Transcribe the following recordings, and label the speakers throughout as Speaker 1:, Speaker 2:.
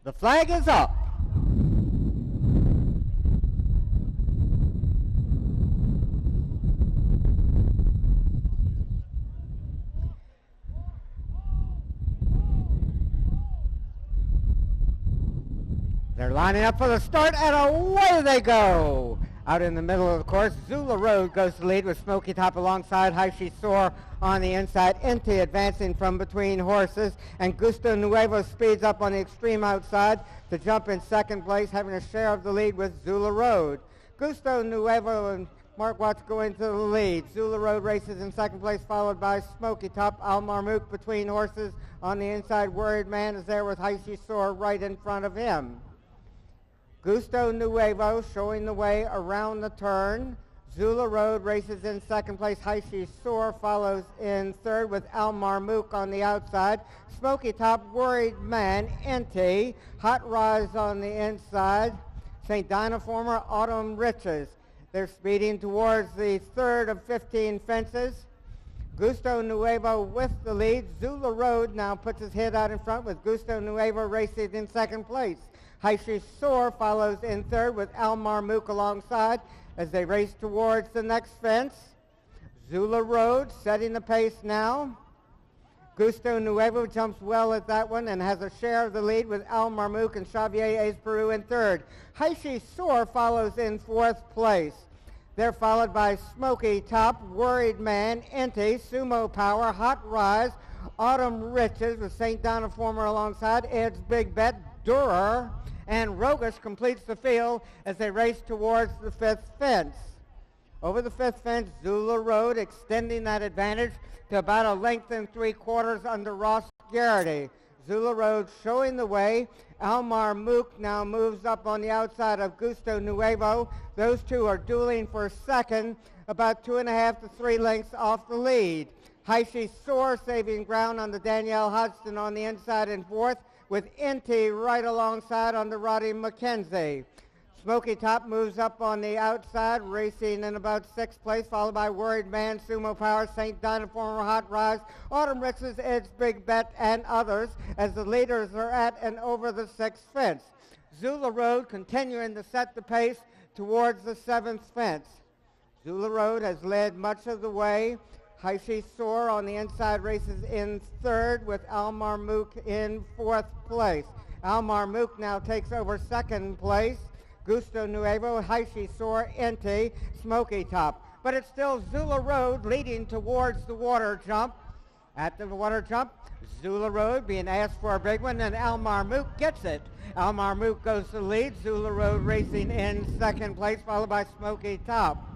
Speaker 1: The flag is up. They're lining up for the start, and away they go. Out in the middle of the course, Zula Road goes to lead with Smoky Top alongside Haishi Soar on the inside. Inti advancing from between horses, and Gusto Nuevo speeds up on the extreme outside to jump in second place, having a share of the lead with Zula Road. Gusto Nuevo and Mark Watts go into the lead. Zula Road races in second place, followed by Smoky Top. Al Marmouk between horses on the inside. Worried Man is there with Haishi Soar right in front of him. Gusto Nuevo showing the way around the turn. Zula Road races in second place. Haishi Soar follows in third with Al Marmouk on the outside. Smoky Top, Worried Man, Inti. Hot Rise on the inside. St. Dynaformer, Autumn Riches. They're speeding towards the third of 15 fences. Gusto Nuevo with the lead. Zula Road now puts his head out in front with Gusto Nuevo racing in second place. Haishi Soar follows in third with Al Marmouk alongside as they race towards the next fence. Zula Road setting the pace now. Gusto Nuevo jumps well at that one and has a share of the lead with Al Marmouk and Xavier Ace Peru in third. Haishi Soar follows in fourth place. They're followed by Smoky Top, Worried Man, Inti, Sumo Power, Hot Rise, Autumn Riches with St. Dynaformer alongside, Ed's Big Bet, Durer, and Rogus completes the field as they race towards the fifth fence. Over the fifth fence, Zula Road extending that advantage to about a length and 3/4 under Ross Garrity. Zula Road showing the way. Al Marmouk now moves up on the outside of Gusto Nuevo. Those two are dueling for second, about 2.5 to 3 lengths off the lead. Haishi Soar saving ground on the Danielle Hodgson on the inside in fourth, with Inti right alongside on the Roddy McKenzie. Smoky Top moves up on the outside, racing in about sixth place, followed by Worried Man, Sumo Power, St. Dynaformer, Hot Rise, Autumn Riches, Ed's Big Bet, and others, as the leaders are at and over the sixth fence. Zula Road continuing to set the pace towards the seventh fence. Zula Road has led much of the way. Haishi Soar on the inside races in third with Al Marmouk in fourth place. Al Marmouk now takes over second place. Gusto Nuevo, Haishi Soar, Inti, Smoky Top. But it's still Zula Road leading towards the water jump. At the water jump, Zula Road being asked for a big one, and Al Marmouk gets it. Al Marmouk goes to the lead. Zula Road racing in second place, followed by Smoky Top.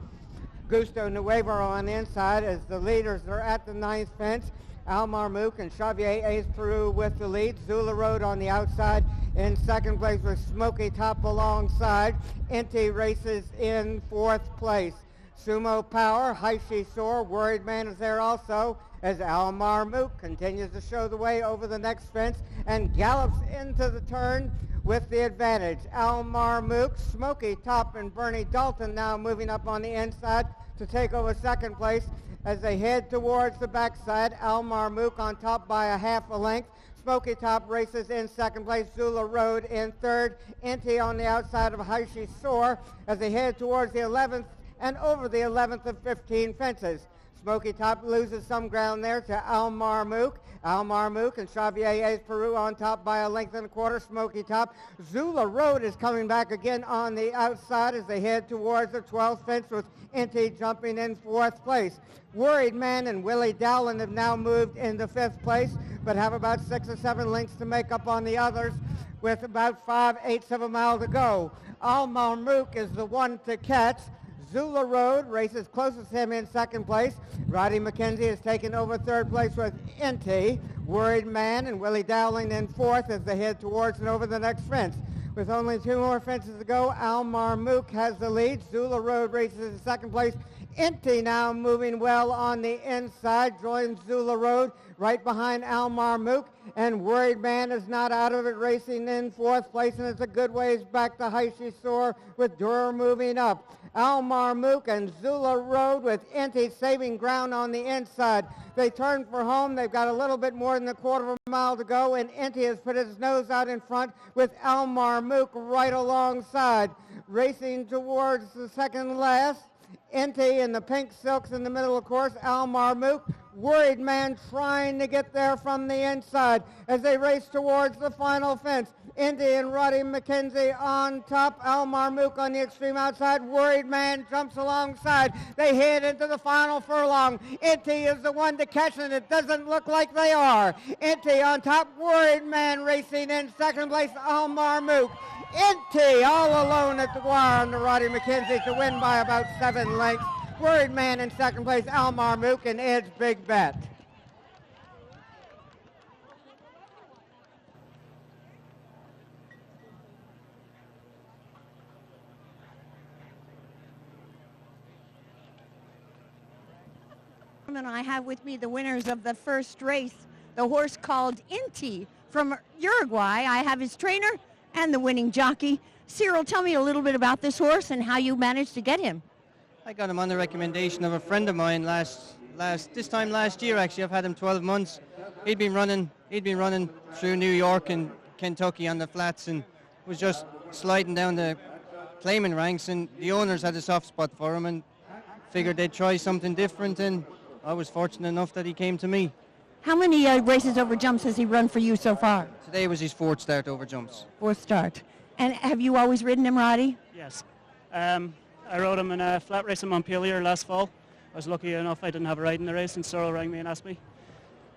Speaker 1: Gusto Nuevo on the inside as the leaders are at the ninth fence. Al Marmouk and Xavier Ace Peru with the lead. Zula Road on the outside in second place with Smoky Top alongside. Inti races in fourth place. Sumo Power, Haishi Soar, Worried Man is there also as Al Marmouk continues to show the way over the next fence and gallops into the turn with the advantage. Al Marmouk, Smoky Top, and Bernie Dalton now moving up on the inside to take over second place as they head towards the backside. Al Marmouk on top by a half a length. Smoky Top races in second place. Zula Road in third. Inti on the outside of Haishi Soar as they head towards the 11th and over the 11th of 15 fences. Smoky Top loses some ground there to Al Marmouk. Al Marmouk and Xavier Ace Peru on top by a length and a quarter. Smoky Top. Zula Road is coming back again on the outside as they head towards the 12th fence with Inti jumping in fourth place. Worried Man and Willie Dowland have now moved into fifth place, but have about 6 or 7 lengths to make up on the others with about 5/8 of a mile to go. Al Marmouk is the one to catch. Zula Road races closest to him in second place. Roddy McKenzie has taken over third place with Inti. Worried Man and Willie Dowling in fourth as they head towards and over the next fence. With only 2 more fences to go, Al Marmouk has the lead. Zula Road races in second place. Inti now moving well on the inside, joins Zula Road right behind Al Marmouk and Worried Man is not out of it, racing in fourth place, and it's a good ways back to High She Soar with Durer moving up. Almar Mook and Zula Road with Inti saving ground on the inside. They turn for home. They've got a little bit more than a quarter of a mile to go, and Inti has put his nose out in front with Almar Mook right alongside. Racing towards the second last, Inti in the pink silks in the middle, of course, Almar Mook. Worried Man trying to get there from the inside as they race towards the final fence. Inti and Roddy McKenzie on top, Almar Mook on the extreme outside. Worried Man jumps alongside. They head into the final furlong. Inti is the one to catch, and it doesn't look like they are. Inti on top, Worried Man racing in second place, Almar Mook. Inti all alone at the wire on the Roddy McKenzie to win by about 7 lengths. Worried Man in second place, Almar Mook and Ed's Big Bet.
Speaker 2: And I have with me the winners of the first race, the horse called Inti from Uruguay. I have his trainer and the winning jockey. Cyril, tell me a little bit about this horse and how you managed to get him.
Speaker 3: I got him on the recommendation of a friend of mine this time last year. Actually, I've had him 12 months. He'd been running through New York and Kentucky on the flats, and was just sliding down the claiming ranks. And the owners had a soft spot for him, and figured they'd try something different. And I was fortunate enough that he came to me.
Speaker 2: How many races over jumps has he run for you so far?
Speaker 3: Today was his 4th start over jumps.
Speaker 2: 4th start. And have you always ridden him, Roddy?
Speaker 4: Yes. I rode him in a flat race in Montpelier last fall. I was lucky enough I didn't have a ride in the race, and Cyril rang me and asked me.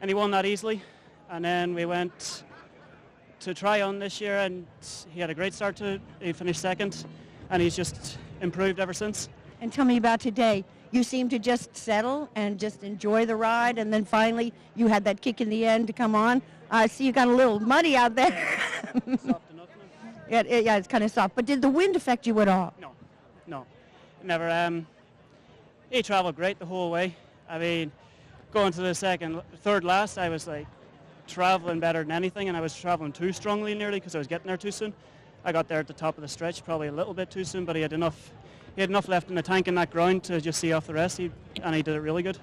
Speaker 4: And he won that easily. And then we went to Tryon this year, and he had a great start to it. He finished 2nd, and he's just improved ever since.
Speaker 2: And tell me about today. You seem to just settle and just enjoy the ride, and then finally you had that kick in the end to come on. I see you got a little muddy out there.
Speaker 4: Soft enough now?
Speaker 2: Yeah, it's kind of soft. But did the wind affect you at all?
Speaker 4: No, never. He traveled great the whole way. I mean, going to the third last, I was like traveling better than anything, and I was traveling too strongly nearly because I was getting there too soon. I got there at the top of the stretch, probably a little bit too soon, but he had enough left in the tank in that ground to just see off the rest, and he did it really good.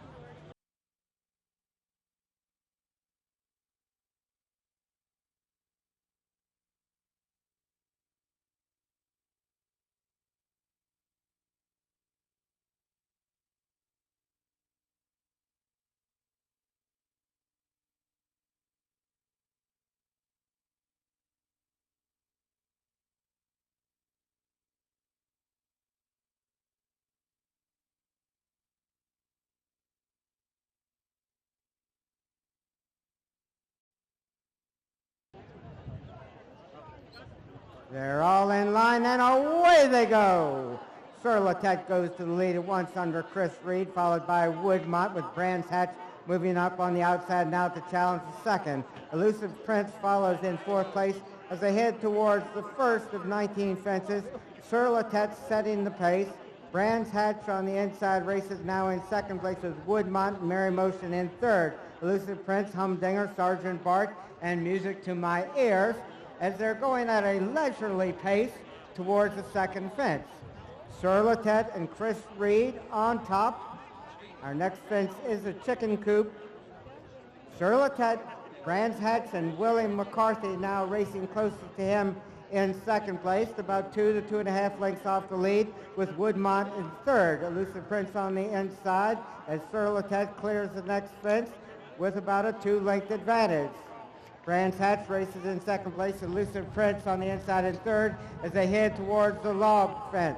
Speaker 1: They're all in line, and away they go. Sur La Tête goes to the lead at once under Chris Reed, followed by Woodmont with Brands Hatch moving up on the outside now to challenge the second. Elusive Prince follows in 4th place as they head towards the first of 19 fences. Sur La Tête setting the pace. Brands Hatch on the inside races now in 2nd place with Woodmont and Merry Motion in 3rd. Elusive Prince, Humdinger, Sergeant Bart, and Music to My Ears as they're going at a leisurely pace towards the second fence. Sur La Tête and Chris Reed on top. Our next fence is a chicken coop. Sur La Tête, Brands Hatch, and William McCarthy now racing closer to him in 2nd place, about 2 to 2.5 lengths off the lead, with Woodmont in 3rd. Elusive Prince on the inside as Sur La Tête clears the next fence with about a 2-length advantage. Brands Hatch races in 2nd place, Elusive Prince on the inside in 3rd as they head towards the log fence.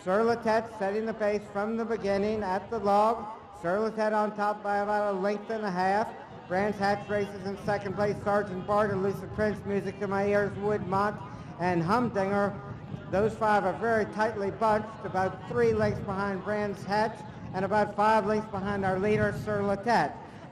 Speaker 1: Sur La Tête setting the pace from the beginning at the log. Sur La Tête on top by about 1.5 lengths. Brands Hatch races in 2nd place, Sergeant Bart, Elusive Prince, Music to My Ears, Woodmont, and Humdinger. Those 5 are very tightly bunched, about 3 lengths behind Brands Hatch and about 5 lengths behind our leader, Sur La Tête.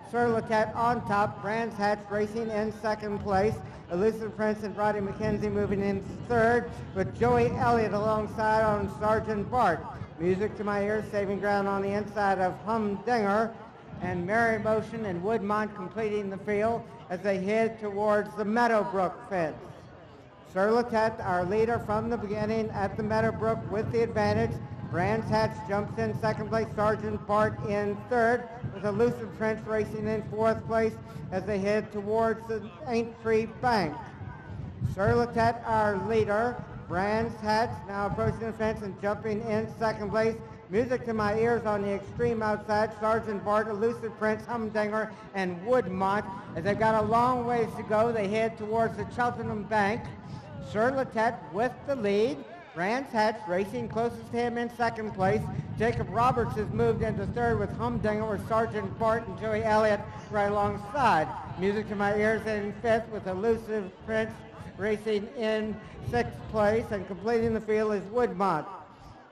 Speaker 1: Sur La Tête on top, Brands Hatch racing in 2nd place, Elusive Prince and Roddy McKenzie moving in 3rd, with Joey Elliott alongside on Sergeant Bart. Music to My Ears saving ground on the inside of Humdinger. and Merry Motion and Woodmont completing the field as they head towards the Meadowbrook fence. Sur La Tête, our leader from the beginning at the Meadowbrook with the advantage. Brands Hatch jumps in second place, Sergeant Bart in third, with Elusive Prince racing in fourth place as they head towards the Aintree Bank. Sur La Tête, our leader. Brands Hatch now approaching the fence and jumping in second place. Music to My Ears on the extreme outside. Sergeant Bart, Elusive Prince, Humdinger, and Woodmont. As they've got a long ways to go, they head towards the Cheltenham Bank. Sur La Tête with the lead. Brands Hatch racing closest to him in second place. Jacob Roberts has moved into third with Humdinger with Sergeant Bart and Joey Elliott right alongside. Music to My Ears in fifth with Elusive Prince racing in sixth place, and completing the field is Woodmont.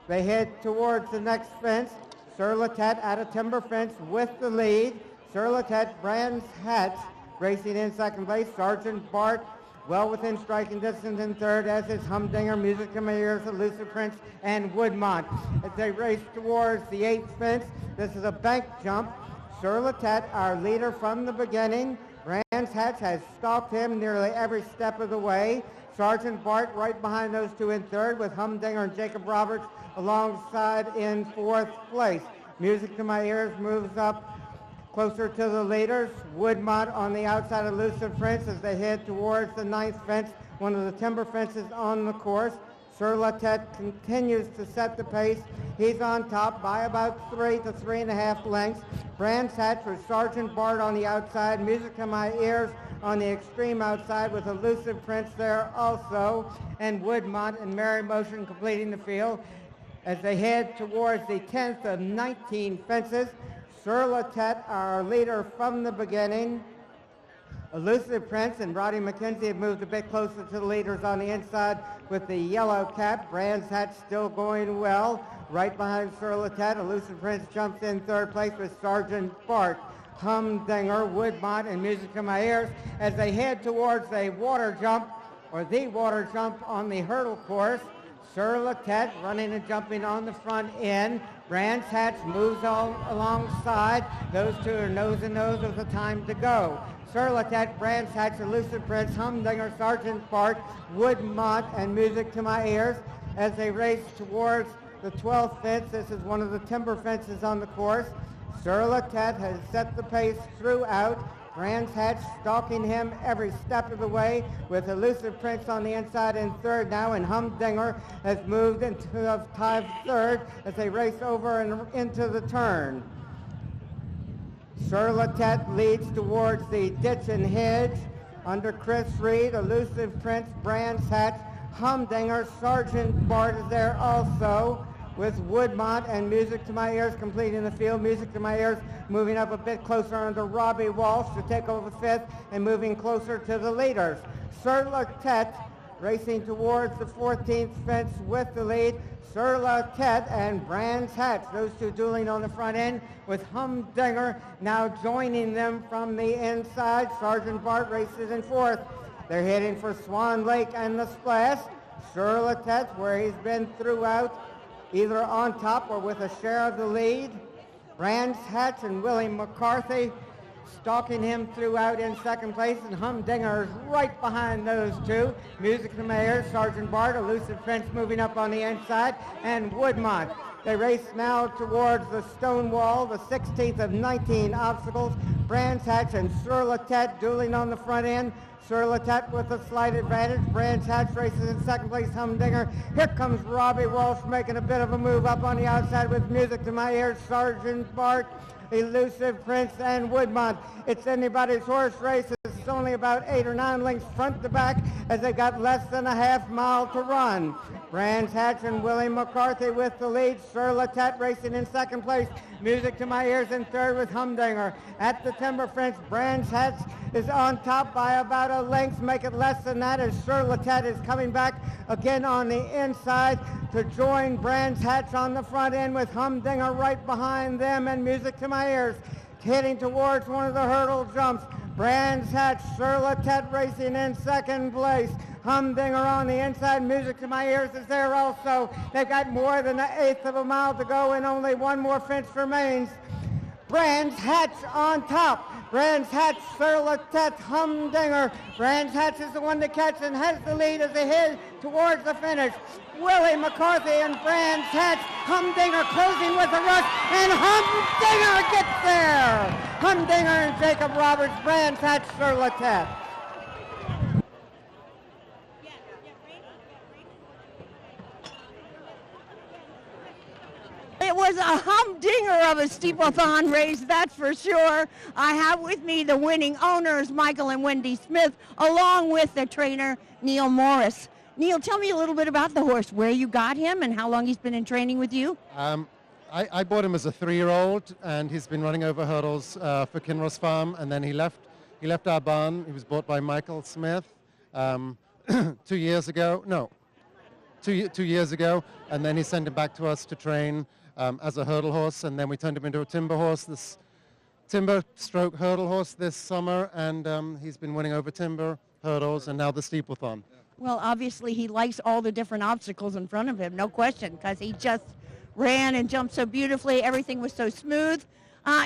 Speaker 1: They head towards the next fence. Sur La Tête at a timber fence with the lead. Sur La Tête, Brands Hatch racing in second place. Sergeant Bart well within striking distance in third, as is Humdinger, Music to My Ears, Elusive Prince, and Woodmont. As they race towards the eighth fence, this is a bank jump. Sur La Tête, our leader from the beginning. Brands Hatch has stalked him nearly every step of the way. Sergeant Bart right behind those two in third, with Humdinger and Jacob Roberts alongside in fourth place. Music to My Ears moves up closer to the leaders. Woodmont on the outside of Elusive Prince as they head towards the ninth fence, one of the timber fences on the course. Sur La Tête continues to set the pace. He's on top by about 3 to 3.5 lengths. Brands Hatch for Sergeant Bart on the outside. Music to My Ears on the extreme outside with Elusive Prince there also. And Woodmont and Merry Motion completing the field as they head towards the 10th of 19 fences. Sur La Tête, our leader from the beginning. Elusive Prince and Roddy McKenzie have moved a bit closer to the leaders on the inside with the yellow cap. Brands Hatch still going well. Right behind Sur La Tête, Elusive Prince jumps in third place with Sergeant Bart, Humdinger, Woodmont, and Music to My Ears as they head towards a water jump, or the water jump on the hurdle course. Sur La Tête running and jumping on the front end. Brands Hatch moves alongside. Those two are nose and nose with the time to go. Sur La Tête, Brands Hatch, Elusive Prince, Humdinger, Sergeant Bart, Woodmont, and Music to My Ears as they race towards the 12th fence. This is one of the timber fences on the course. Sur La Tête has set the pace throughout. Brands Hatch stalking him every step of the way with Elusive Prince on the inside in third now, and Humdinger has moved into a tied third as they race over and into the turn. Sur La Tête leads towards the ditch and hedge under Chris Reed, Elusive Prince, Brands Hatch, Humdinger, Sergeant Bart is there also, with Woodmont and Music to My Ears completing the field. Music to My Ears moving up a bit closer under Robbie Walsh to take over fifth and moving closer to the leaders. Sur La Tête racing towards the 14th fence with the lead. Sur La Tête and Brands Hatch, those two dueling on the front end, with Humdinger now joining them from the inside. Sergeant Bart races in fourth. They're heading for Swan Lake and the Splash. Sur La Tête, where he's been throughout, either on top or with a share of the lead. Brands Hatch and Willie McCarthy stalking him throughout in second place, and Humdinger is right behind those two. Music to My Ears, Sergeant Bart, Elusive Prince moving up on the inside, and Woodmont. They race now towards the stone wall, the 16th of 19 obstacles. Brands Hatch and Sur La Tête dueling on the front end. Sur La Tête with a slight advantage. Brands Hatch races in second place, Humdinger. Here comes Robbie Walsh making a bit of a move up on the outside with Music to My Ears, Sergeant Bart, Elusive Prince, and Woodmont. It's anybody's horse race. It's only about 8 or 9 lengths front to back as they got less than a half mile to run. Brands Hatch and Willie McCarthy with the lead. Sur La Tête racing in second place. Music to My Ears in third with Humdinger. At the timber fence, Brands Hatch is on top by about a length. Make it less than that as Sur La Tête is coming back again on the inside to join Brands Hatch on the front end with Humdinger right behind them, and Music to My Ears heading towards one of the hurdle jumps. Brands Hatch, Sur La Tête racing in second place. Humdinger on the inside. Music to My Ears is there also. They've got more than an eighth of a mile to go, and only one more fence remains. Brands Hatch on top. Brands Hatch, Sir Latet, Humdinger. Brands Hatch is the one to catch and has the lead as they head towards the finish. Willie McCarthy and Brands Hatch. Humdinger closing with a rush, and Humdinger gets there. Humdinger and Jacob Roberts, Brands Hatch, Sir Latet.
Speaker 2: It was a humdinger of a steeplethon race, that's for sure. I have with me the winning owners, Michael and Wendy Smith, along with the trainer, Neil Morris. Neil, tell me a little bit about the horse, where you got him and how long he's been in training with you.
Speaker 5: I bought him as a 3-year-old, and he's been running over hurdles for Kinross Farm, and then he left our barn. He was bought by Michael Smith 2 years ago. No, 2 years ago, and then he sent him back to us to train as a hurdle horse, and then we turned him into a timber horse, this timber stroke hurdle horse this summer, and he's been winning over timber, hurdles, and now the Steeplethon.
Speaker 2: Well, obviously he likes all the different obstacles in front of him, no question, because he just ran and jumped so beautifully. Everything was so smooth.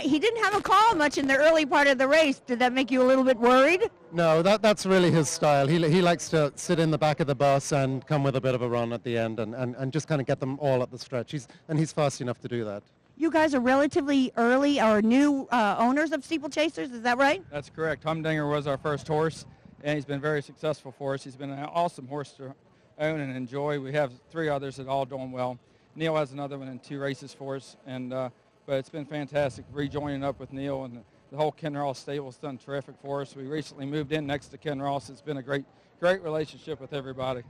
Speaker 2: He didn't have a call much in the early part of the race. Did that make you a little bit worried?
Speaker 5: No, that's really his style. He likes to sit in the back of the bus and come with a bit of a run at the end and just kind of get them all at the stretch. He's fast enough to do that.
Speaker 2: You guys are relatively early or new owners of steeplechasers, is that right?
Speaker 6: That's correct. Humdinger was our first horse, and he's been very successful for us. He's been an awesome horse to own and enjoy. We have 3 others that are all doing well. Neil has another one in 2 races for us, but it's been fantastic rejoining up with Neil, and the whole Ken Ross stable's done terrific for us. We recently moved in next to Ken Ross. It's been a great relationship with everybody.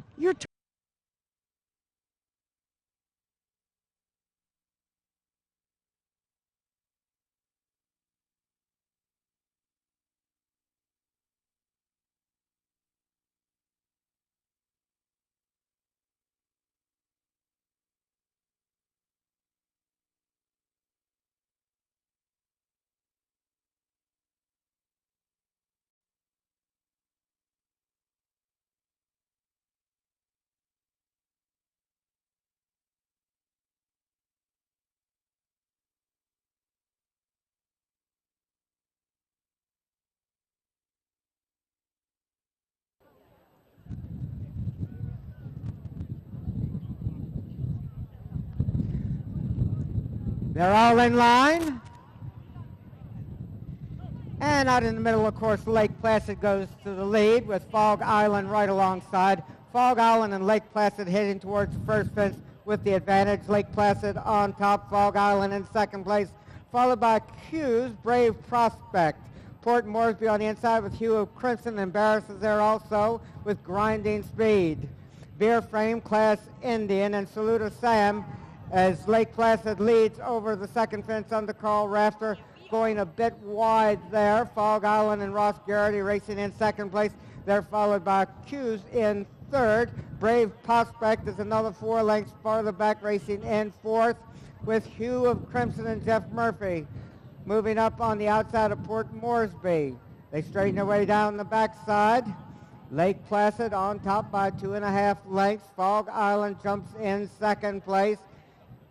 Speaker 1: They're all in line. And out in the middle, of course, Lake Placid goes to the lead with Fog Island right alongside. Fog Island and Lake Placid heading towards the first fence with the advantage. Lake Placid on top, Fog Island in second place, followed by Q's Brave Prospect. Port Moresby on the inside with Hugh of Crimson. Embarrasses there also with Grinding Speed. Beer Frame, Class Indian, and Saluda Sam as Lake Placid leads over the second fence under Carl Rafter, going a bit wide there. Fog Island and Ross Garrity racing in second place. They're followed by Q's in third. Brave Prospect is another 4 lengths farther back, racing in fourth with Hugh of Crimson and Jeff Murphy. Moving up on the outside of Port Moresby. They straighten their way down the backside. Lake Placid on top by 2.5 lengths. Fog Island jumps in second place.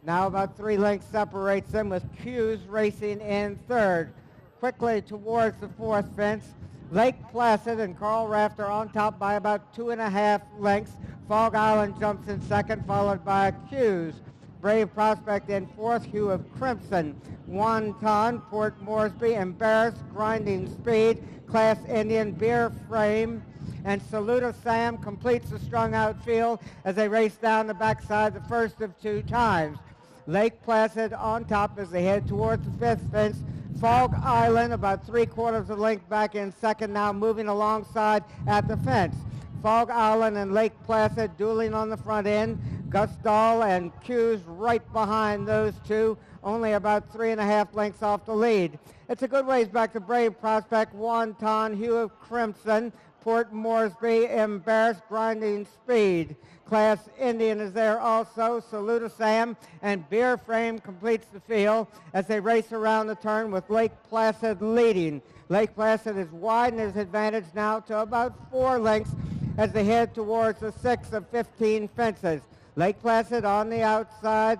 Speaker 1: Now about 3 lengths separates them with Q's racing in third. Quickly towards the fourth fence, Lake Placid and Carl Rafter on top by about 2.5 lengths. Fog Island jumps in second, followed by Q's. Brave Prospect in fourth, Hugh of Crimson. Wonton, Port Moresby, Embarrassed, Grinding Speed, Class Indian, Beer Frame, and Saluda Sam completes the strung out field as they race down the backside the first of 2 times. Lake Placid on top as they head towards the fifth fence. Fog Island about 3/4 of a length back in second, now moving alongside at the fence. Fog Island and Lake Placid dueling on the front end. Gus Dahl and Q's right behind those two, only about 3.5 lengths off the lead. It's a good ways back to Brave Prospect, Wonton, Hugh of Crimson, Port Moresby, Embarrassed, Grinding Speed. Class Indian is there also. Saluda Sam and Beer Frame completes the field as they race around the turn with Lake Placid leading. Lake Placid is widening his advantage now to about 4 lengths as they head towards the 6 of 15 fences. Lake Placid on the outside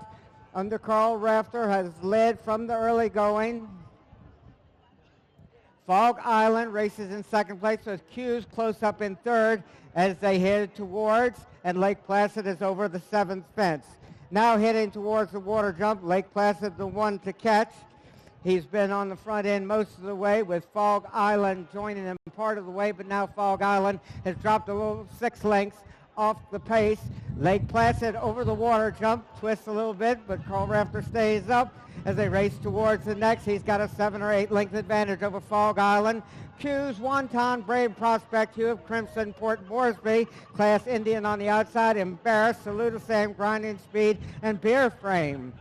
Speaker 1: under Carl Rafter has led from the early going. Fog Island races in second place with Hughes close up in third as they head towards, and Lake Placid is over the seventh fence. Now heading towards the water jump, Lake Placid the one to catch. He's been on the front end most of the way with Fog Island joining him part of the way, but now Fog Island has dropped a little 6 lengths off the pace. Lake Placid over the water jump, twists a little bit, but Carl Rafter stays up as they race towards the next. He's got a 7 or 8 length advantage over Fog Island. Q's, Wonton, Brave Prospect, Hugh of Crimson, Port Moresby, Class Indian on the outside, Embarrassed, Salute of Sam, Grinding Speed, and Beer Frame.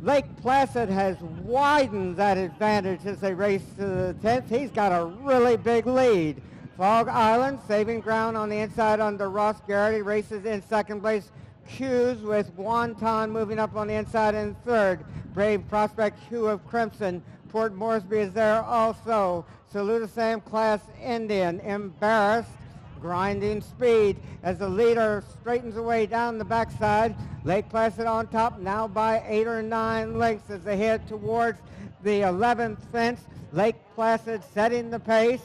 Speaker 1: Lake Placid has widened that advantage as they race to the 10th. He's got a really big lead. Fog Island saving ground on the inside under Ross Garrity, races in second place. Q's with Wonton moving up on the inside in third. Brave Prospect, Hugh of Crimson. Port Moresby is there also. Salute of Sam, Class Indian. Embarrassed, Grinding Speed as the leader straightens away down the backside. Lake Placid on top now by 8 or 9 lengths as they head towards the 11th fence. Lake Placid setting the pace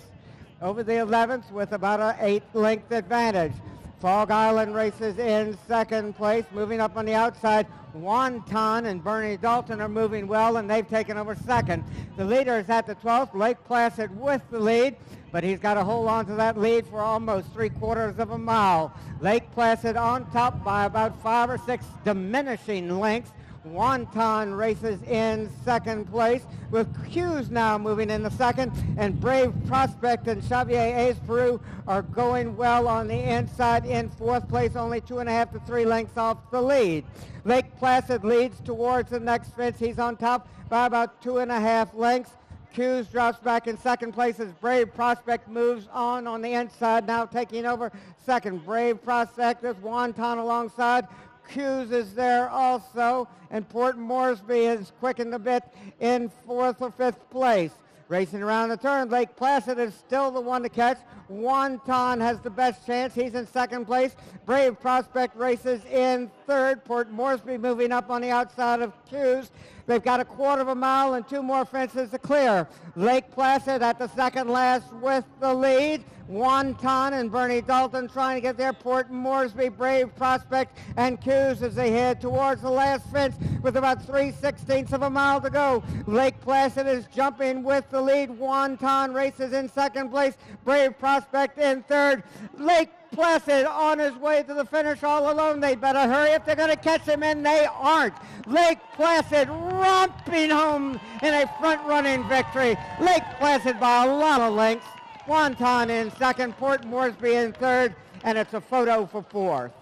Speaker 1: over the 11th with about an 8-length advantage. Fog Island races in second place. Moving up on the outside, Wonton and Bernie Dalton are moving well, and they've taken over second. The leader is at the 12th, Lake Placid with the lead, but he's got to hold on to that lead for almost 3/4 of a mile. Lake Placid on top by about 5 or 6 diminishing lengths. Wonton races in second place with Hughes now moving in the second, and Brave Prospect and Xavier Ace Peru are going well on the inside in fourth place, only 2.5 to 3 lengths off the lead. Lake Placid leads towards the next fence. He's on top by about 2.5 lengths. Hughes drops back in second place as Brave Prospect moves on the inside, now taking over second. Brave Prospect with Wonton alongside. Hughes is there also, and Port Moresby has quickened a bit in 4th or 5th place. Racing around the turn, Lake Placid is still the one to catch. Wonton has the best chance. He's in second place. Brave Prospect races in third. Port Moresby moving up on the outside of Hughes. They've got 1/4 of a mile and 2 more fences to clear. Lake Placid at the second last with the lead. Wonton and Bernie Dalton trying to get there. Port Moresby, Brave Prospect, and Hughes as they head towards the last fence with about 3/16 of a mile to go. Lake Placid is jumping with the lead. Wonton races in second place. Brave Prospect in third. Lake Placid on his way to the finish all alone. They better hurry if they're going to catch him, and they aren't. Lake Placid romping home in a front-running victory. Lake Placid by a lot of lengths. Wonton in second, Port Moresby in third, and it's a photo for fourth.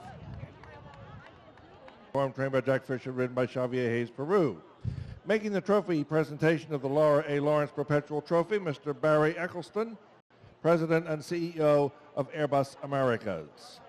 Speaker 7: Farm trained by Jack Fisher, ridden by Xavier Hayes Peru. Making the trophy presentation of the Laura A. Lawrence Perpetual Trophy, Mr. Barry Eccleston, President and CEO of Airbus Americas.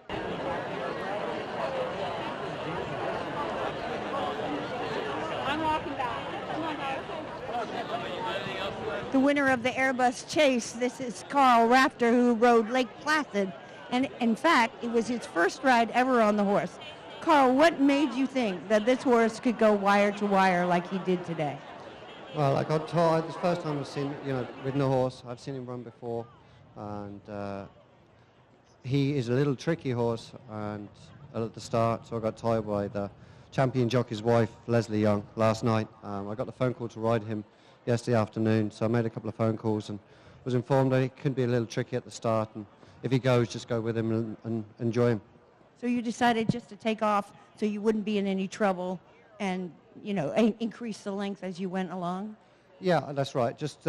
Speaker 2: The winner of the Airbus chase, this is Carl Rafter, who rode Lake Placid. And in fact, it was his first ride ever on the horse. Carl, what made you think that this horse could go wire to wire like he did today?
Speaker 8: Well, I got tired. It's the first time I've seen, ridden a horse. I've seen him run before. And he is a little tricky horse and at the start, so I got tired by the champion jockey's wife, Leslie Young, last night. I got the phone call to ride him yesterday afternoon, so I made a couple of phone calls and was informed that he could be a little tricky at the start, and if he goes, just go with him and enjoy him.
Speaker 2: So you decided just to take off so you wouldn't be in any trouble and, increase the length as you went along?
Speaker 8: Yeah, that's right. Just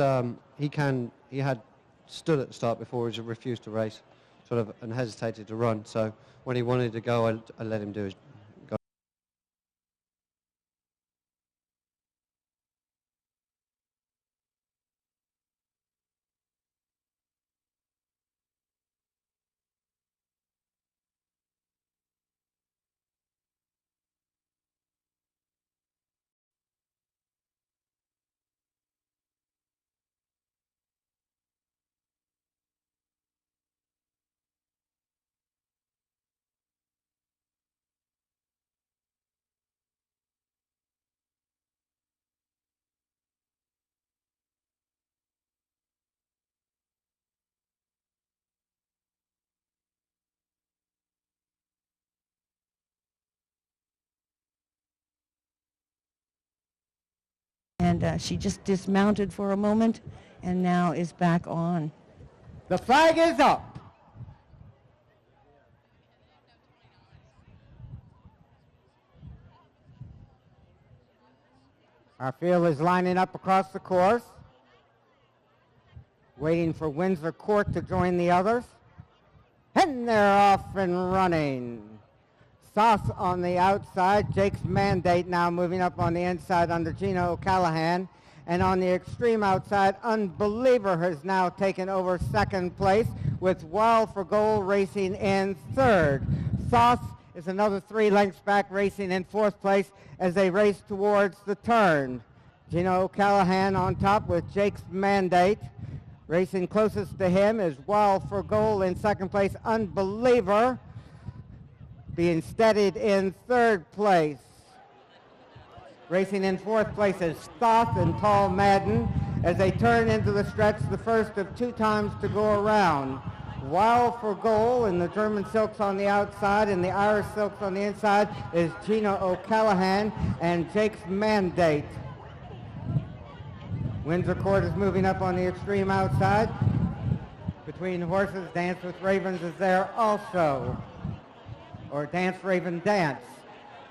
Speaker 8: he had stood at the start before, he refused to race, sort of, and hesitated to run. So when he wanted to go, I let him do his
Speaker 2: And she just dismounted for a moment and now is back on.
Speaker 1: The flag is up. Our field is lining up across the course, waiting for Windsor Court to join the others. And they're off and running. Sauce on the outside. Jake's Mandate now moving up on the inside under Gino O'Callaghan. And on the extreme outside, Unbeliever has now taken over second place with Wild for Gold racing in third. Sauce is another 3 lengths back, racing in fourth place as they race towards the turn. Gino O'Callaghan on top with Jake's Mandate. Racing closest to him is Wild for Gold in second place. Unbeliever being steadied in third place. Racing in fourth place is Stoth and Tall Maiden as they turn into the stretch, the first of 2 times to go around. Wild for Gold and the German Silks on the outside and the Irish Silks on the inside is Gino O'Callaghan and Jake's Mandate. Windsor Court is moving up on the extreme outside. Between horses, Dance with Ravens is there also. Or Dance Raven Dance.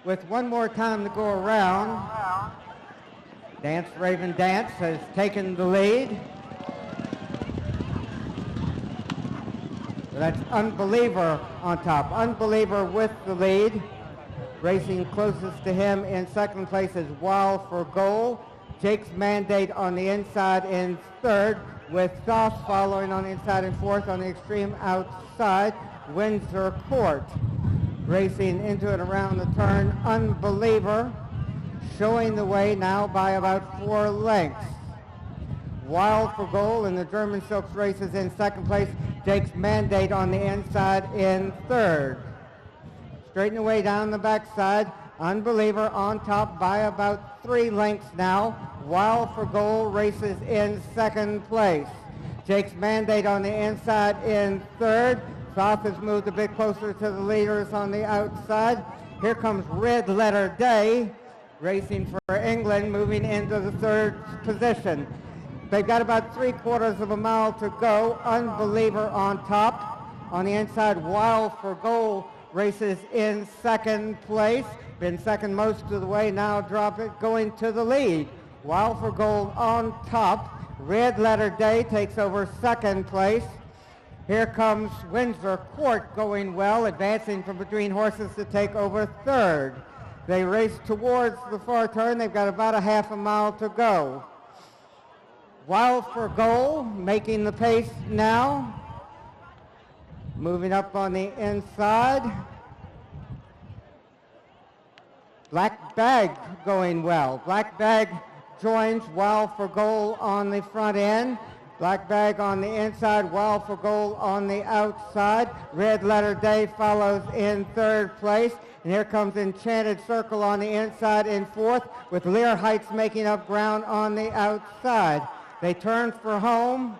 Speaker 1: With 1 more time to go around, Dance Raven Dance has taken the lead. So that's Unbeliever on top. Unbeliever with the lead. Racing closest to him in second place is Wild for Gold. Jake's Mandate on the inside in third, with Sauce following on the inside in fourth. On the extreme outside, Windsor Court. Racing into and around the turn, Unbeliever showing the way now by about 4 lengths. Wild for Gold and the German Silks races in second place. Jake's Mandate on the inside in third. Straightening away down the backside, Unbeliever on top by about 3 lengths now. Wild for Gold races in second place. Jake's Mandate on the inside in third. South has moved a bit closer to the leaders on the outside. Here comes Red Letter Day racing for England, moving into the third position. They've got about 3/4 of a mile to go. Unbeliever on top. On the inside, Wild for Gold races in second place. Been second most of the way, now going to the lead. Wild for Gold on top. Red Letter Day takes over second place. Here comes Windsor Court going well, advancing from between horses to take over third. They race towards the far turn. They've got about a half a mile to go. Wild for Gold making the pace now. Moving up on the inside. Black Bag going well. Black Bag joins Wild for Gold on the front end. Black Bag on the inside, Wild for Gold on the outside. Red Letter Day follows in third place. And here comes Enchanted Circle on the inside in fourth, with Lear Heights making up ground on the outside. They turn for home.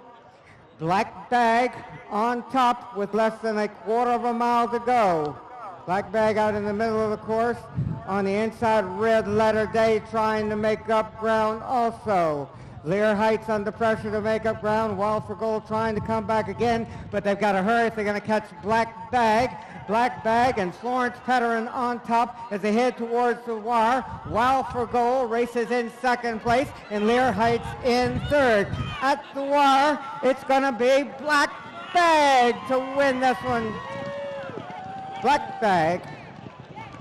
Speaker 1: Black Bag on top with less than 1/4 of a mile to go. Black Bag out in the middle of the course. On the inside, Red Letter Day trying to make up ground also. Lear Heights under pressure to make up ground. Wild for Gold trying to come back again, but they've got to hurry if they're going to catch Black Bag. Black Bag and Florence Petterin on top as they head towards the wire. Wild for Gold races in second place and Lear Heights in third. At the wire, it's going to be Black Bag to win this one. Black Bag,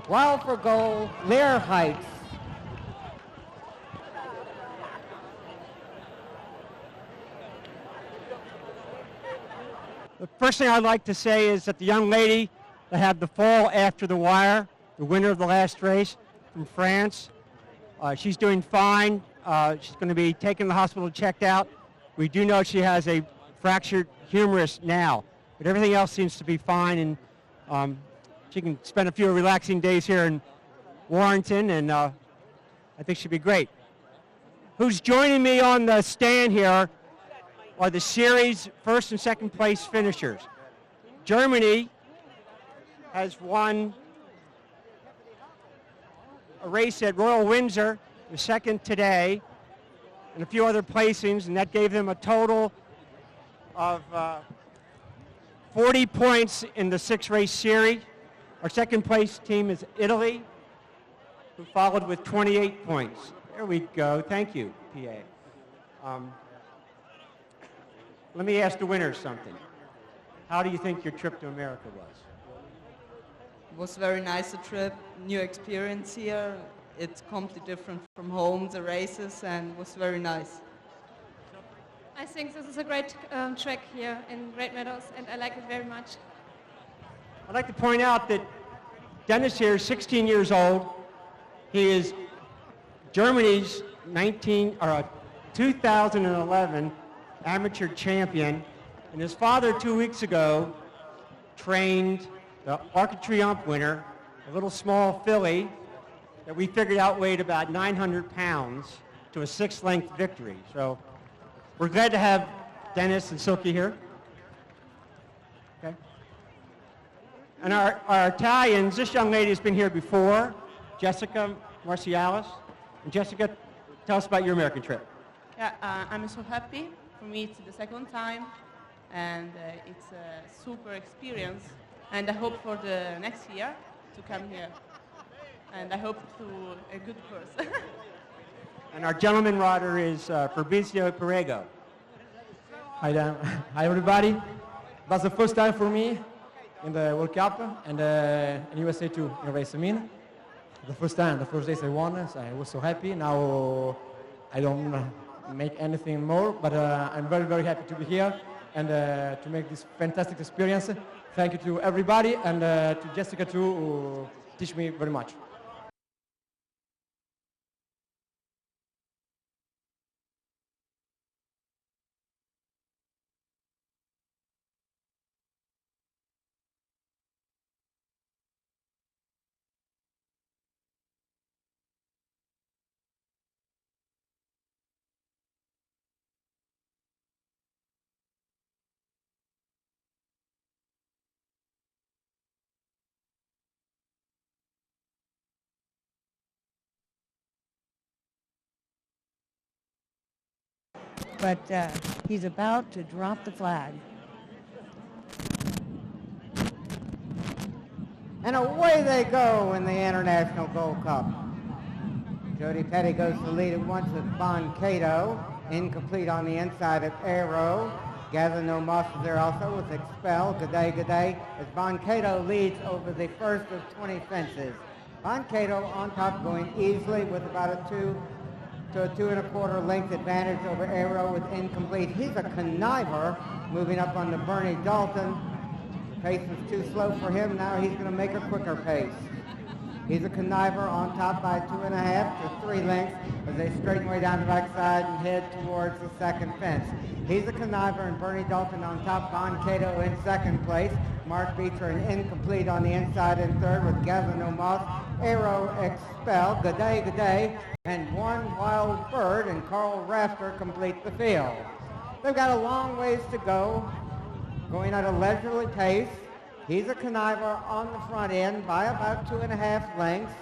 Speaker 1: Wild for Gold, Lear Heights.
Speaker 9: The first thing I'd like to say is that the young lady that had the fall after the wire, the winner of the last race from France, she's doing fine. She's going to be taken to the hospital checked out. We do know she has a fractured humerus now, but everything else seems to be fine, and she can spend a few relaxing days here in Warrenton, and I think she'll be great. Who's joining me on the stand here are the series first and second place finishers. Germany has won a race at Royal Windsor, the second today. and a few other placings, and that gave them a total of 40 points in the 6-race series. Our second place team is Italy, who followed with 28 points. There we go. Thank you, PA. Let me ask the winners something. How do you think your trip to America was?
Speaker 10: It was very nice a trip, new experience here. It's completely different from home, the races, and it was very nice.
Speaker 11: I think this is a great track here in Great Meadows, and I like it very much.
Speaker 9: I'd like to point out that Dennis here is 16 years old. He is Germany's 2011 amateur champion, and his father 2 weeks ago trained the Arc de Triomphe winner, a little small filly that we figured out weighed about 900 pounds, to a 6-length victory. So we're glad to have Dennis and Silky here. Okay. And our Italians, this young lady has been here before, Jessica Marcialis. And Jessica, tell us about your American trip.
Speaker 12: Yeah, I'm so happy. For me, it's the second time, and it's a super experience. And I hope for the next year to come here. And I hope to a good course.
Speaker 9: And our gentleman rider is Fabrizio Perego.
Speaker 13: Hi, Dan. Hi, everybody. That's the first time for me in the World Cup and in USA too, in race mean. The first time, the first race I won, so I was so happy. Now I don't make anything more, but I'm very, very happy to be here and to make this fantastic experience. Thank you to everybody and to Jessica too, who teach me very much.
Speaker 2: But he's about to drop the flag.
Speaker 1: And away they go in the International Gold Cup. Jody Petty goes to lead at once with Bon Cato. Incomplete on the inside of Arrow. Gather No Moss is there also with Expel. Good day, as Bon Cato leads over the first of 20 fences. Bon Cato on top going easily with about a 2 to a 2 1/4 length advantage over Arrow with Incomplete. He's a conniver moving up on the Bernie Dalton. The pace was too slow for him. Now he's going to make a quicker pace. He's a conniver on top by 2 1/2 to 3 lengths as they straighten way down the backside and head towards the second fence. He's a conniver and Bernie Dalton on top. Bon Cato in second place. Mark Beecher and Incomplete on the inside in third with Gather No Moss. Arrow, Expel, Good Day, and One Wild Bird and Carl Rafter complete the field. They've got a long ways to go, going at a leisurely pace. He's a conniver on the front end by about 2 1/2 lengths.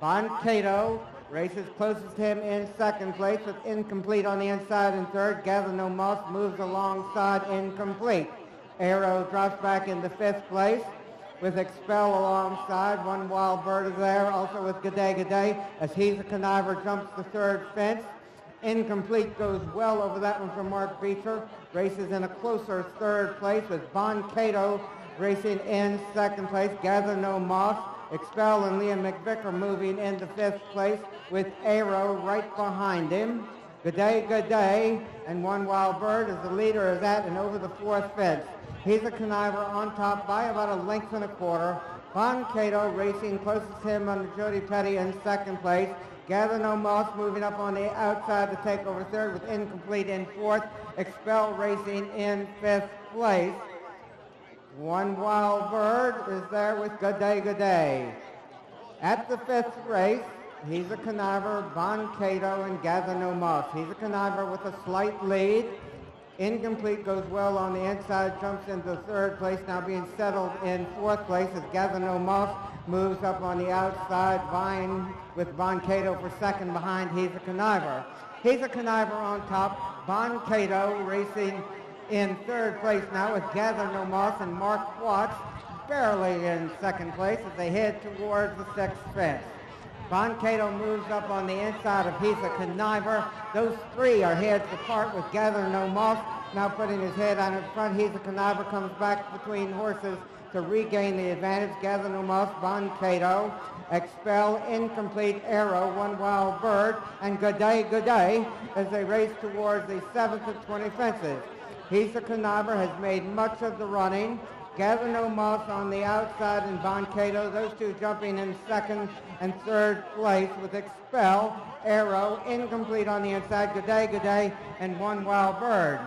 Speaker 1: Bon Cato races closest to him in second place with Incomplete on the inside in third. Gather No Moss moves alongside Incomplete. Arrow drops back into 5th place with Expel alongside. One Wild Bird is there, also with Good Day, as He's a Conniver jumps the third fence. Incomplete goes well over that one from Mark Beecher. Races in a closer third place with Bon Cato racing in second place. Gather No Moss, Expel and Liam McVicker moving into 5th place with Arrow right behind him. Good Day, and One Wild Bird is the leader of that and over the 4th fence. He's a conniver on top by about 1 1/4 lengths. Bon Cato racing closest to him under Jody Petty in second place. Gather No Moss moving up on the outside to take over third with Incomplete in 4th. Expel racing in 5th place. One Wild Bird is there with Good Day. At the 5th race, he's a conniver, Bon Cato and Gather No Moss. He's a conniver with a slight lead. Incomplete goes well on the inside, jumps into 3rd place, now being settled in 4th place as Gather No Moss moves up on the outside, vying with Bon Cato for second behind He's a Conniver. He's a conniver on top. Bon Cato racing in third place now with Gather No Moss and Mark Watts barely in second place as they head towards the sixth fence. Bon Cato moves up on the inside of He's a Conniver. Those three are heads apart with Gather No Moss now putting his head on in front. He's a Conniver comes back between horses to regain the advantage. Gather No Moss, Bon Cato, Expel, Incomplete Arrow, One Wild Bird, and Good Day as they race towards the 7th of 20 fences. He's a Conniver has made much of the running. Gather No Moss on the outside and Bon Cato, those two jumping in second and third place with Expel, Arrow, Incomplete on the inside, Good Day, and One Wild Bird.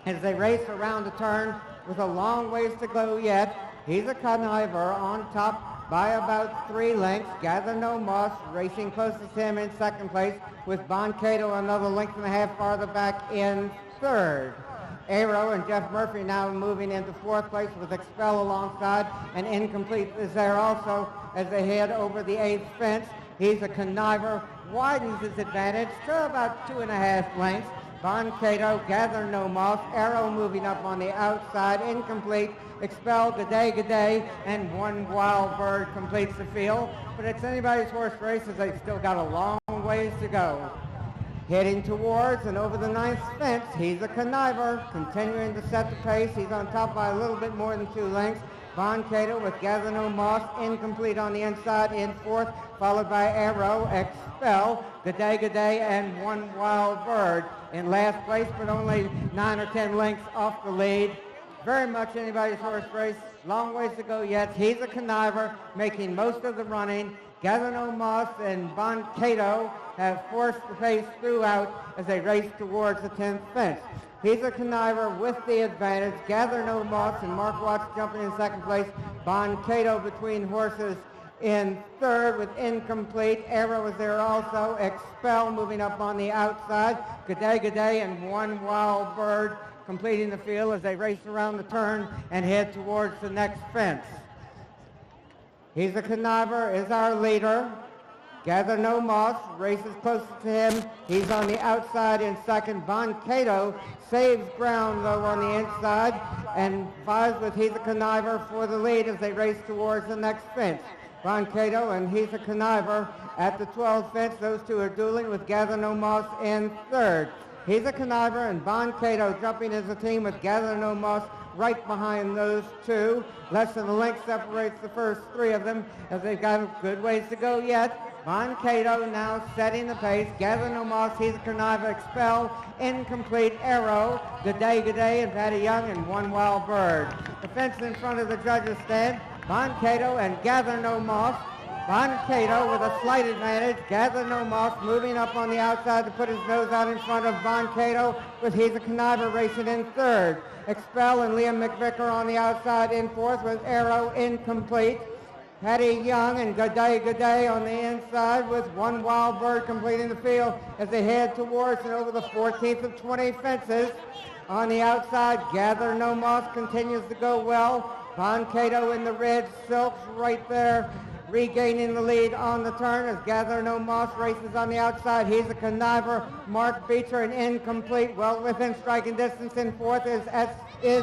Speaker 1: As they race around the turn with a long ways to go yet, He's a Conniver on top by about 3 lengths. Gather No Moss racing closest to him in second place with Bon Cato another length and a half farther back in third. Arrow and Jeff Murphy now moving into fourth place with Expel alongside, and Incomplete is there also as they head over the 8th fence. He's a Conniver, widens his advantage to about 2.5 lengths. Bon Cato, Gather No Moss, Arrow moving up on the outside, Incomplete, Expel, Good Day, and One Wild Bird completes the field. But it's anybody's horse race as they've still got a long ways to go. Heading towards and over the 9th fence, He's a Conniver, continuing to set the pace. He's on top by a little bit more than 2 lengths. Bon Cato with Gather No Moss, Incomplete on the inside in fourth, followed by Arrow, Expel, Good Day, and One Wild Bird in last place, but only 9 or 10 lengths off the lead. Very much anybody's horse race. Long ways to go yet. He's a Conniver, making most of the running. Gather No Moss and Bon Cato have forced the pace throughout as they race towards the 10th fence. He's a Conniver with the advantage. Gather No Moss and Mark Watts jumping in second place. Bon Cato between horses in third with Incomplete. Arrow is there also. Expel moving up on the outside. Good Day, and One Wild Bird completing the field as they race around the turn and head towards the next fence. He's a Conniver is our leader. Gather No Moss races closest to him. He's on the outside in second. Bon Cato saves ground though on the inside and vies with He's a Conniver for the lead as they race towards the next fence. Bon Cato and He's a Conniver at the 12th fence. Those two are dueling with Gather No Moss in third. He's a Conniver and Bon Cato jumping as a team with Gather No Moss right behind those two. Less than a length separates the first 3 of them as they've got a good ways to go yet. Bon Cato now setting the pace. Gather No Moss, He's a Conniver, Expel, Incomplete, Arrow, Good Day, and Patty Young, and One Wild Bird. The fence in front of the judges stand. Bon Cato and Gather No Moss. Bon Cato with a slight advantage. Gather No Moss moving up on the outside to put his nose out in front of Bon Cato with He's a Conniver racing in third. Expel and Liam McVicker on the outside in fourth with Arrow, Incomplete. Patty Young and Good Day on the inside with One Wild Bird completing the field as they head towards and over the 14th of 20 fences. On the outside, Gather No Moss continues to go well. Bon Cato in the red silks right there, regaining the lead on the turn as Gather No Moss races on the outside. He's a Conniver, Mark Beecher, and Incomplete. Well within striking distance in fourth is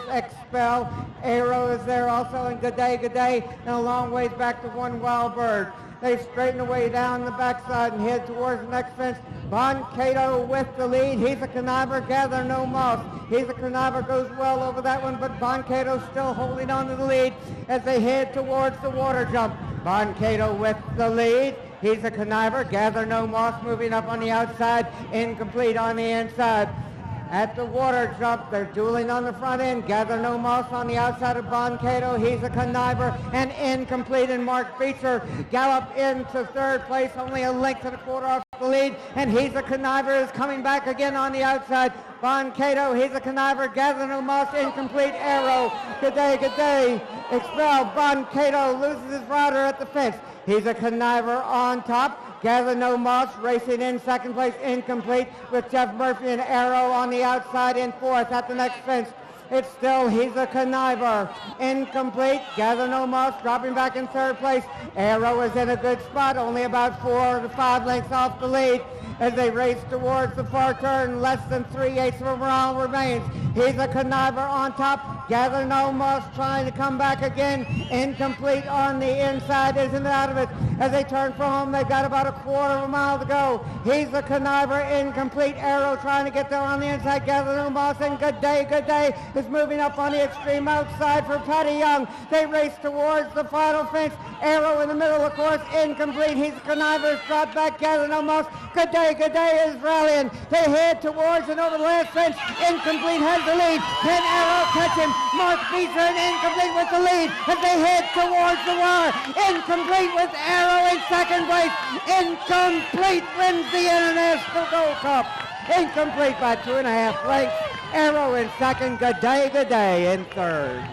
Speaker 1: Expel. Arrow is there also, and Good Day, and a long ways back to One Wild Bird. They straighten away down the backside and head towards the next fence. Bon Cato with the lead. He's a Conniver, Gather No Moss. He's a Conniver goes well over that one, but Bon Cato still holding on to the lead as they head towards the water jump. Bon Cato with the lead. He's a Conniver, Gather No Moss moving up on the outside, Incomplete on the inside. At the water jump, they're dueling on the front end. Gather No Moss on the outside of Bon Cato. He's a Conniver and Incomplete, and Mark Beecher gallop into third place, only a length and a quarter off the lead, and He's a Conniver is coming back again on the outside. Bon Cato, He's a Conniver, Gather No Moss, Incomplete, Arrow, Good Day, Expel. Bon Cato loses his rider at the fence. He's a Conniver on top. Gather No Moss racing in second place, Incomplete, with Jeff Murphy and Arrow on the outside in fourth. At the next fence, It's still He's a Conniver. Incomplete. Gather No Moss dropping back in third place. Arrow is in a good spot, only about 4 to 5 lengths off the lead as they race towards the far turn. Less than 3/8 of a mile remains. He's a Conniver on top. Gather No Moss trying to come back again. Incomplete on the inside, isn't out of it. As they turn for home, they've got about a 1/4 of a mile to go. He's a Conniver, incomplete. Arrow trying to get there on the inside. Gather No Moss, and Good Day is moving up on the extreme outside for Patty Young. They race towards the final fence. Arrow in the middle, of course, incomplete. He's a Conniver, dropped back. Gather No Moss. Good Day is rallying. They head towards and over the last fence. Incomplete has the lead. Can Arrow catch him? Mark Beecher and Incomplete with the lead as they head towards the wire. Incomplete with Arrow in second place. Incomplete wins the International Gold Cup. Incomplete by 2.5 lengths. Arrow in second. Good Day in third.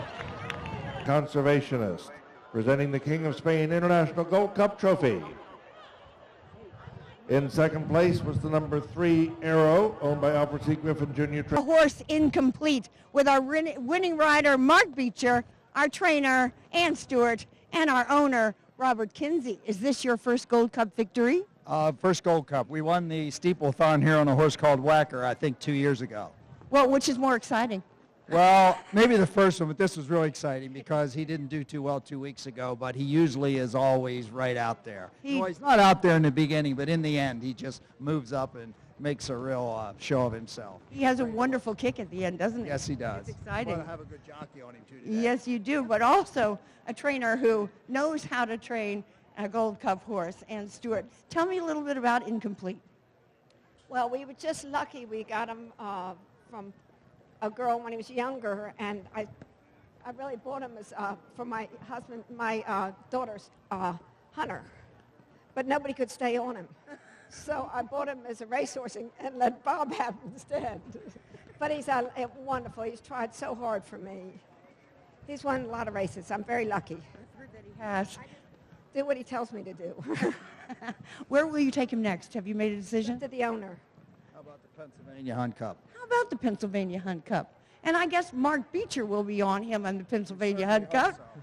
Speaker 7: Conservationist, presenting the King of Spain International Gold Cup trophy. In second place was the number 3 Arrow, owned by Alfred C. Griffin Jr.
Speaker 2: A horse Incomplete with our winning rider, Mark Beecher, our trainer, Ann Stewart, and our owner, Robert Kinsey. Is this your first Gold Cup victory?
Speaker 14: First Gold Cup. We won the Steeplethon here on a horse called Whacker, I think 2 years ago.
Speaker 2: Well, which is more exciting?
Speaker 14: Well, maybe the first one, but this was really exciting because he didn't do too well 2 weeks ago, but he usually is always right out there. He's not out there in the beginning, but in the end, he just moves up and makes a real show of himself.
Speaker 2: He has a wonderful kick at the end, doesn't he?
Speaker 14: Yes, he does.
Speaker 2: It's exciting.
Speaker 14: Well, I have a good jockey on him, too, today.
Speaker 2: Yes, you do, but also a trainer who knows how to train a Gold Cup horse. Ann Stewart, tell me a little bit about Incomplete.
Speaker 15: Well, we were just lucky. We got him from a girl when he was younger, and I really bought him as for my husband, my daughter's hunter, but nobody could stay on him. So I bought him as a racehorse and let Bob have him instead. But he's wonderful. He's tried so hard for me. He's won a lot of races. I'm very lucky.
Speaker 2: I've heard that he has.
Speaker 15: Do what he tells me to do.
Speaker 2: Where will you take him next? Have you made a decision?
Speaker 15: To the owner.
Speaker 14: How about the Pennsylvania Hunt Cup?
Speaker 2: How about the Pennsylvania Hunt Cup? And I guess Mark Beecher will be on him on the Pennsylvania Hunt Cup.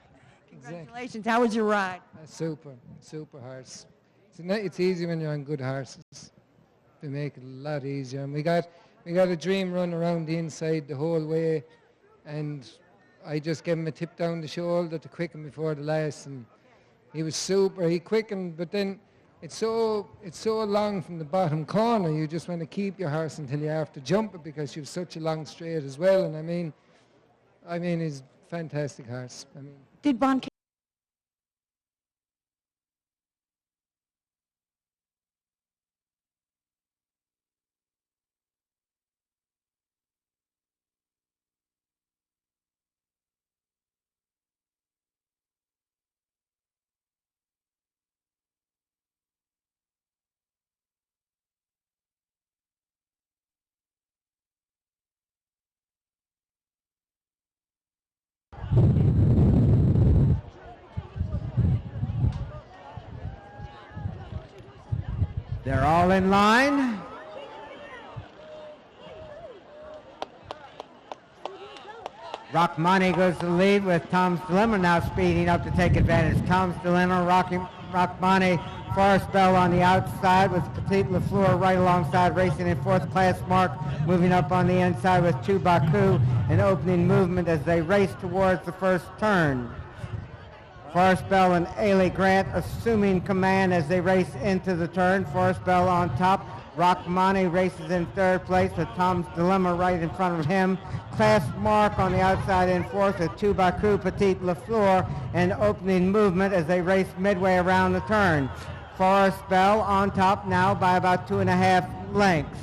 Speaker 2: Congratulations. How was your ride?
Speaker 16: Super horse. It's easy when you're on good horses. They make it a lot easier. And we got a dream run around the inside the whole way, and I just gave him a tip down the shoulder to quicken before the last, and he was super. He quickened, but then it's so long from the bottom corner. You just want to keep your horse until you have to jump it because you have such a long straight as well. And I mean, he's a fantastic horse.
Speaker 2: Did Bon
Speaker 1: They're all in line. Rockmani goes to the lead with Tom's Dilemma now speeding up to take advantage. Tom's Dilemma, Rockmani, Forest Bell on the outside with Petit LaFleur right alongside, racing in fourth class. Mark moving up on the inside with Two Baku, an opening movement as they race towards the first turn. Forest Bell and Ailey Grant assuming command as they race into the turn. Forest Bell on top. Rockmani races in third place with Tom's Dilemma right in front of him. Class Mark on the outside in fourth with Two Baku, Petit LaFleur, and opening movement as they race midway around the turn. Forest Bell on top now by about 2.5 lengths.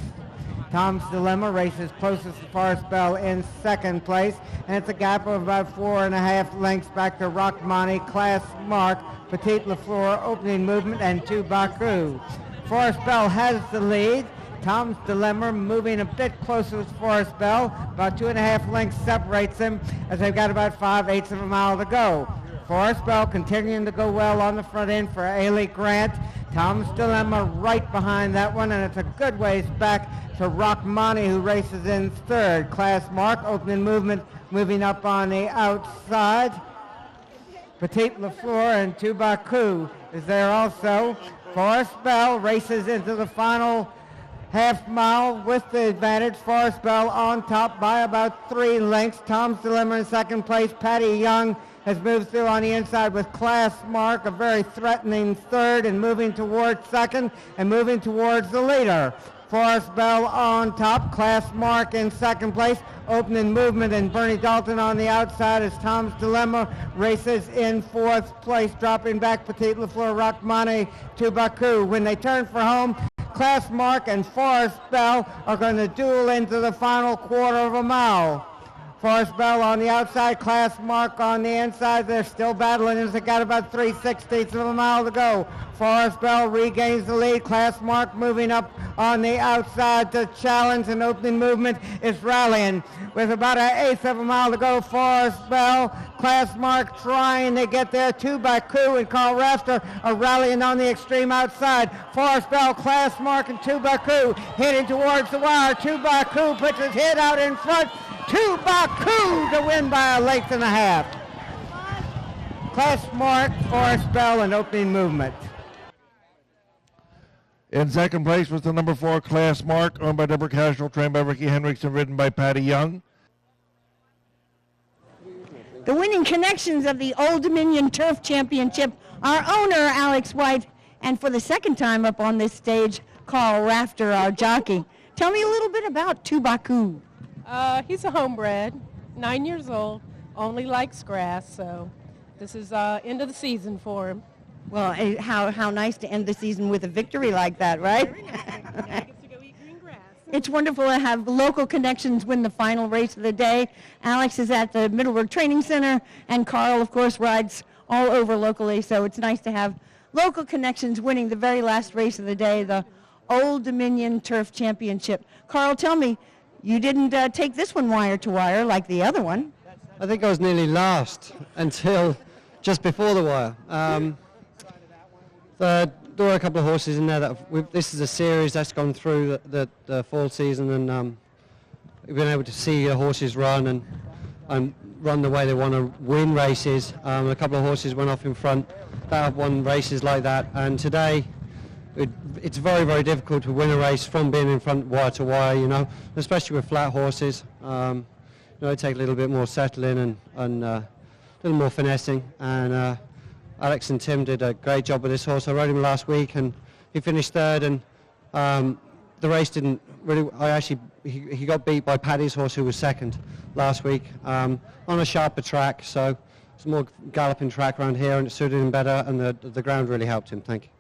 Speaker 1: Tom's Dilemma races closest to Forest Bell in second place, and it's a gap of about 4.5 lengths back to Rockmani, Class Mark, Petit LaFleur, opening movement, and Two Baku. Forest Bell has the lead. Tom's Dilemma moving a bit closer to Forest Bell. About 2.5 lengths separates them as they've got about 5/8 of a mile to go. Forest Bell continuing to go well on the front end for Ailey Grant. Tom's Dilemma right behind that one, and it's a good ways back to Rachmani, who races in third. Class Mark, opening movement, moving up on the outside. Petite Lafleur and Tubacu is there also. Forest Bell races into the final half mile with the advantage. Forest Bell on top by about 3 lengths. Tom's Dilemma in second place. Patty Young has moved through on the inside with Class Mark, a very threatening third, and moving towards second and moving towards the leader. Forest Bell on top, Class Mark in second place. Opening movement and Bernie Dalton on the outside as Tom's Dilemma races in fourth place. Dropping back Petite Lafleur, Rachmani, Tubacu. When they turn for home, Class Mark and Forest Bell are going to duel into the final quarter of a mile. Forest Bell on the outside, Class Mark on the inside. They're still battling as they got about 3/16 of a mile to go. Forest Bell regains the lead. Class Mark moving up on the outside to challenge, and opening movement is rallying. With about 1/8 of a mile to go, Forest Bell, Class Mark trying to get there. Tubacu and Carl Rafter are rallying on the extreme outside. Forest Bell, Class Mark, and Tubacu heading towards the wire. Tubacu puts his head out in front. Tubacu to win by 1.5 lengths. Class Mark, Forest Bell, and opening movement.
Speaker 7: In second place was the number 4 Class Mark, owned by Deborah Cashel, trained by Ricky Hendricks, and ridden by Patty Young.
Speaker 2: The winning connections of the Old Dominion Turf Championship, our owner, Alex White, and for the second time up on this stage, Carl Rafter, our jockey. Tell me a little bit about Tubacu.
Speaker 17: He's a homebred, 9 years old, only likes grass, so this is end of the season for him.
Speaker 2: Well, how nice to end the season with a victory like that, right? It's wonderful to have local connections win the final race of the day. Alex is at the Middleburg Training Center, and Carl, of course, rides all over locally, so it's nice to have local connections winning the very last race of the day, the Old Dominion Turf Championship. Carl, tell me, you didn't take this one wire to wire like the other one.
Speaker 8: I think I was nearly last until just before the wire. There were a couple of horses in there that this is a series that's gone through the fall season, and we've been able to see the horses run and run the way they want to win races. A couple of horses went off in front that have won races like that, and today it's very, very difficult to win a race from being in front wire to wire, especially with flat horses. They take a little bit more settling and a little more finessing, and Alex and Tim did a great job with this horse. I rode him last week and he finished third, and the race didn't really, he got beat by Paddy's horse, who was second last week, on a sharper track, so it's a more galloping track around here, and it suited him better, and the ground really helped him. Thank you.